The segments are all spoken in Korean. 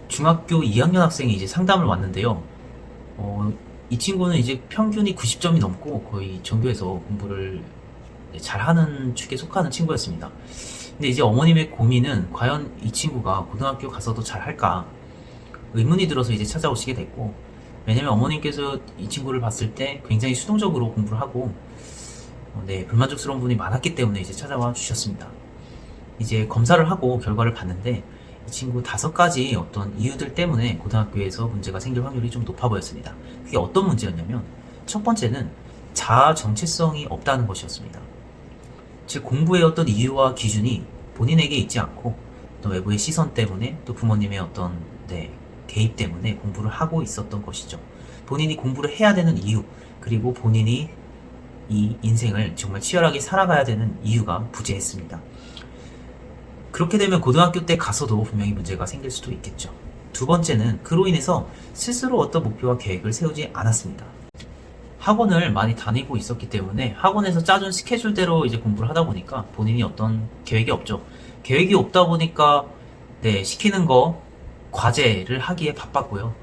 중학교 2학년 학생이 이제 상담을 왔는데요. 이 친구는 이제 평균이 90점이 넘고 거의 전교에서 공부를 잘하는 축에 속하는 친구였습니다. 근데 이제 어머님의 고민은 과연 이 친구가 고등학교 가서도 잘할까 의문이 들어서 이제 찾아오시게 됐고, 왜냐면 어머님께서 이 친구를 봤을 때 굉장히 수동적으로 공부를 하고 불만족스러운 부분이 많았기 때문에 이제 찾아와 주셨습니다. 이제 검사를 하고 결과를 봤는데 이 친구 5가지 어떤 이유들 때문에 고등학교에서 문제가 생길 확률이 좀 높아 보였습니다. 그게 어떤 문제였냐면, 첫 번째는 자아 정체성이 없다는 것이었습니다. 즉, 공부의 어떤 이유와 기준이 본인에게 있지 않고 또 외부의 시선 때문에 또 부모님의 어떤 개입 때문에 공부를 하고 있었던 것이죠. 본인이 공부를 해야 되는 이유, 그리고 본인이 이 인생을 정말 치열하게 살아가야 되는 이유가 부재했습니다. 그렇게 되면 고등학교 때 가서도 분명히 문제가 생길 수도 있겠죠. 두 번째는 그로 인해서 스스로 어떤 목표와 계획을 세우지 않았습니다. 학원을 많이 다니고 있었기 때문에 학원에서 짜준 스케줄대로 이제 공부를 하다 보니까 본인이 어떤 계획이 없죠. 계획이 없다 보니까 시키는 거 과제를 하기에 바빴고요.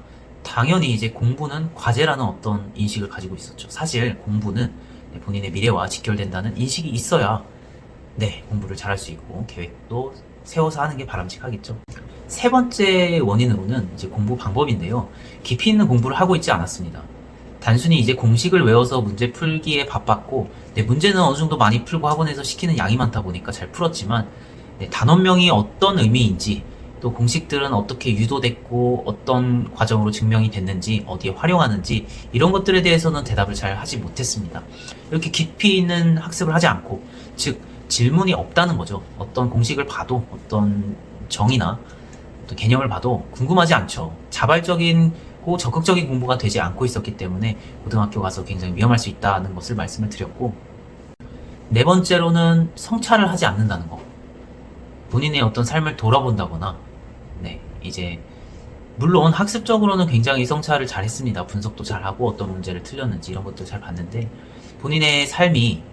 당연히 이제 공부는 과제라는 어떤 인식을 가지고 있었죠. 사실 공부는 본인의 미래와 직결된다는 인식이 있어야 공부를 잘할 수 있고 계획도 세워서 하는 게 바람직하겠죠. 세 번째 원인으로는 이제 공부 방법인데요. 깊이 있는 공부를 하고 있지 않았습니다. 단순히 이제 공식을 외워서 문제 풀기에 바빴고, 문제는 어느 정도 많이 풀고 학원에서 시키는 양이 많다 보니까 잘 풀었지만, 단원명이 어떤 의미인지, 또 공식들은 어떻게 유도됐고 어떤 과정으로 증명이 됐는지, 어디에 활용하는지, 이런 것들에 대해서는 대답을 잘 하지 못했습니다. 이렇게 깊이 있는 학습을 하지 않고, 즉 질문이 없다는 거죠. 어떤 공식을 봐도, 어떤 정의나 어떤 개념을 봐도 궁금하지 않죠. 자발적이고 적극적인 공부가 되지 않고 있었기 때문에 고등학교 가서 굉장히 위험할 수 있다는 것을 말씀을 드렸고, 네 번째로는 성찰을 하지 않는다는 거. 본인의 어떤 삶을 돌아본다거나, 이제 물론 학습적으로는 굉장히 성찰을 잘 했습니다. 분석도 잘하고 어떤 문제를 틀렸는지 이런 것도 잘 봤는데, 본인의 삶이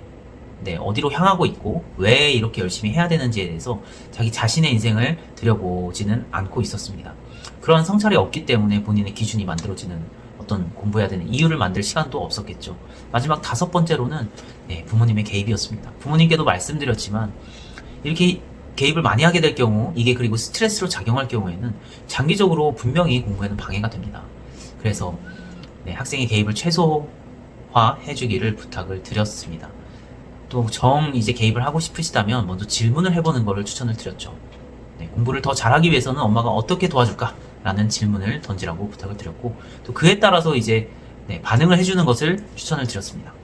어디로 향하고 있고 왜 이렇게 열심히 해야 되는지에 대해서 자기 자신의 인생을 들여보지는 않고 있었습니다. 그런 성찰이 없기 때문에 본인의 기준이 만들어지는 어떤 공부해야 되는 이유를 만들 시간도 없었겠죠. 마지막 5번째로는 부모님의 개입이었습니다. 부모님께도 말씀드렸지만, 이렇게 개입을 많이 하게 될 경우, 이게 그리고 스트레스로 작용할 경우에는 장기적으로 분명히 공부에는 방해가 됩니다. 그래서 학생의 개입을 최소화해 주기를 부탁을 드렸습니다. 또 이제 개입을 하고 싶으시다면 먼저 질문을 해보는 것을 추천을 드렸죠. 공부를 더 잘하기 위해서는 엄마가 어떻게 도와줄까? 라는 질문을 던지라고 부탁을 드렸고, 또 그에 따라서 이제 반응을 해주는 것을 추천을 드렸습니다.